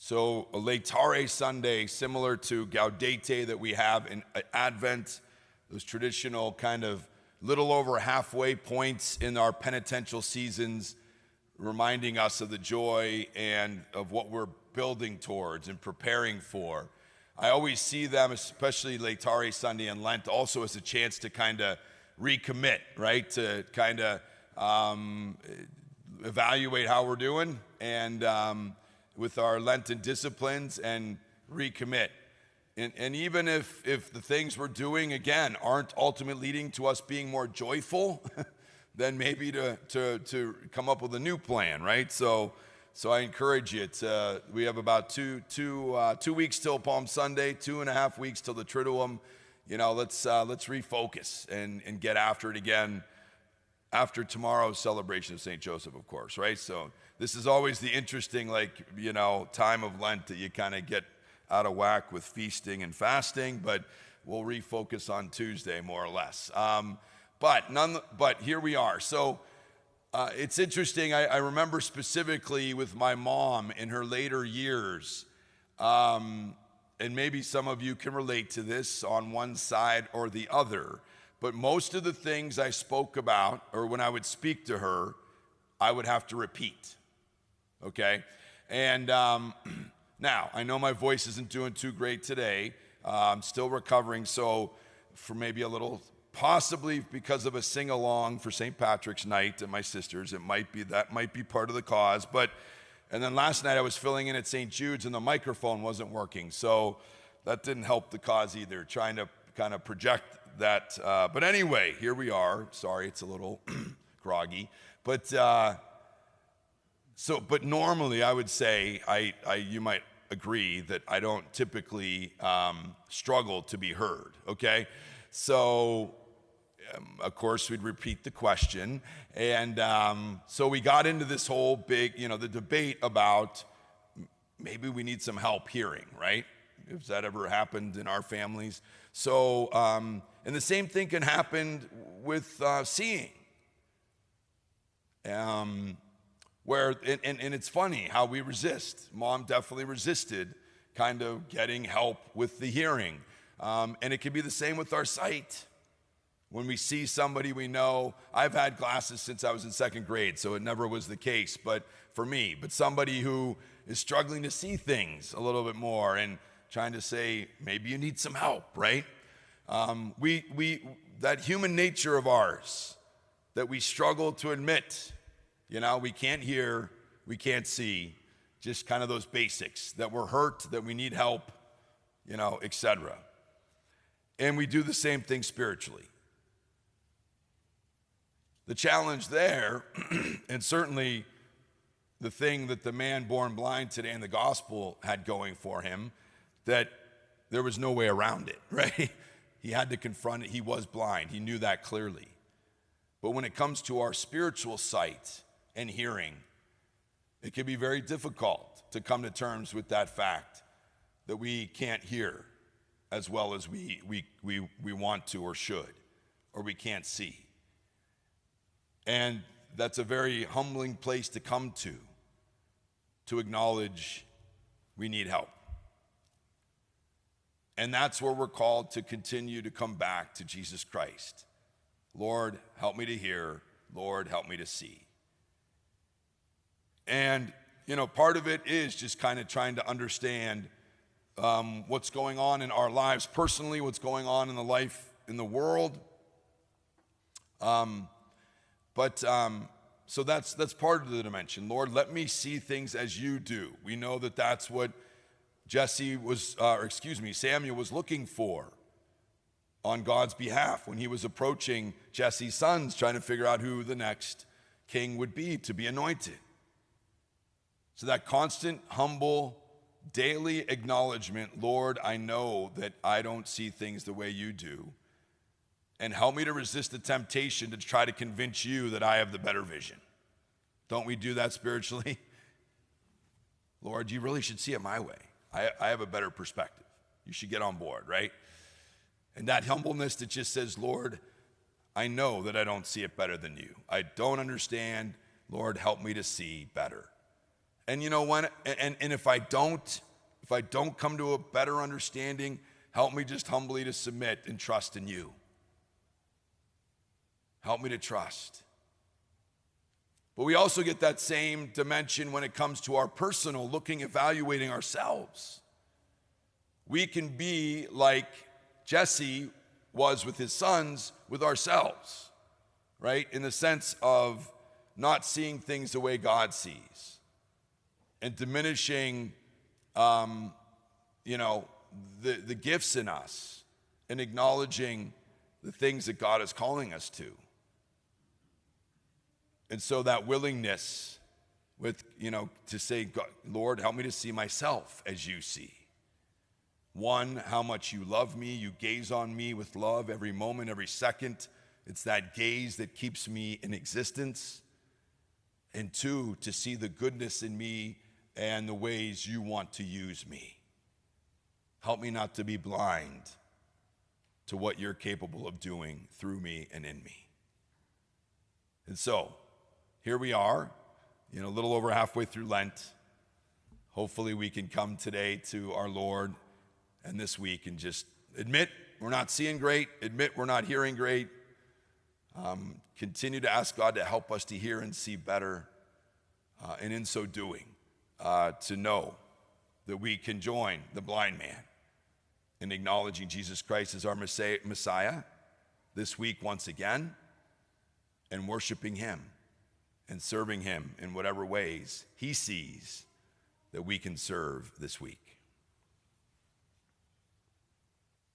So a Laetare Sunday, similar to Gaudete that we have in Advent, those traditional kind of little over halfway points in our penitential seasons, reminding us of the joy and of what we're building towards and preparing for. I always see them, especially Laetare Sunday and Lent, also as a chance to kind of recommit, right? To kind of evaluate how we're doing and with our Lenten disciplines and recommit. And even if the things we're doing, again, aren't ultimately leading to us being more joyful, then maybe to come up with a new plan, right? So I encourage you. We have about two weeks till Palm Sunday, 2.5 weeks till the Triduum. Let's refocus and get after it again after tomorrow's celebration of St. Joseph, of course, right? So this is always the interesting, time of Lent that you kind of get out of whack with feasting and fasting, but we'll refocus on Tuesday more or less. But here we are. So it's interesting. I remember specifically with my mom in her later years, and maybe some of you can relate to this on one side or the other, but most of the things I spoke about, or when I would speak to her, I would have to repeat, okay? And now, I know my voice isn't doing too great today. I'm still recovering, so for maybe a little, possibly because of a sing-along for St. Patrick's Night at my sister's, that might be part of the cause. And then last night I was filling in at St. Jude's and the microphone wasn't working, so that didn't help the cause either, trying to kind of project that. But anyway, here we are. Sorry, it's a little groggy. But normally I would say, you might agree that I don't typically struggle to be heard, okay? So, of course, we'd repeat the question. And so we got into this whole big, the debate about maybe we need some help hearing, right? If that ever happened in our families. So, and the same thing can happen with seeing. Where it's funny how we resist. Mom definitely resisted kind of getting help with the hearing. And it can be the same with our sight. When we see somebody we know, I've had glasses since I was in second grade, so it never was the case, but for me, somebody who is struggling to see things a little bit more and trying to say, maybe you need some help, right? That human nature of ours that we struggle to admit, we can't hear, we can't see, just kind of those basics, that we're hurt, that we need help, etc. And we do the same thing spiritually. The challenge there, and certainly the thing that the man born blind today in the gospel had going for him, that there was no way around it, right? He had to confront it. He was blind. He knew that clearly. But when it comes to our spiritual sight and hearing, it can be very difficult to come to terms with that fact that we can't hear as well as we want to or should, or we can't see. And that's a very humbling place to come to acknowledge we need help. And that's where we're called to continue to come back to Jesus Christ. Lord, help me to hear. Lord, help me to see. And, part of it is just kind of trying to understand what's going on in our lives personally, what's going on in the life in the world. So that's part of the dimension. Lord, let me see things as you do. We know that that's what Samuel was looking for on God's behalf when he was approaching Jesse's sons, trying to figure out who the next king would be to be anointed. So that constant, humble, daily acknowledgement, Lord, I know that I don't see things the way you do. And help me to resist the temptation to try to convince you that I have the better vision. Don't we do that spiritually? Lord, you really should see it my way. I have a better perspective. You should get on board, right? And that humbleness that just says, Lord, I know that I don't see it better than you. I don't understand. Lord, help me to see better. And you know when, and if I don't come to a better understanding, help me just humbly to submit and trust in you. Help me to trust. But we also get that same dimension when it comes to our personal looking, evaluating ourselves. We can be like Jesse was with his sons, with ourselves, right? In the sense of not seeing things the way God sees and diminishing, the gifts in us and acknowledging the things that God is calling us to. And so that willingness to say, God, Lord, help me to see myself as you see. One, how much you love me. You gaze on me with love every moment, every second. It's that gaze that keeps me in existence. And two, to see the goodness in me and the ways you want to use me. Help me not to be blind to what you're capable of doing through me and in me. And so, here we are, a little over halfway through Lent. Hopefully we can come today to our Lord and this week and just admit we're not seeing great, admit we're not hearing great, continue to ask God to help us to hear and see better, and in so doing, to know that we can join the blind man in acknowledging Jesus Christ as our Messiah this week once again, and worshiping him and serving him in whatever ways he sees that we can serve this week.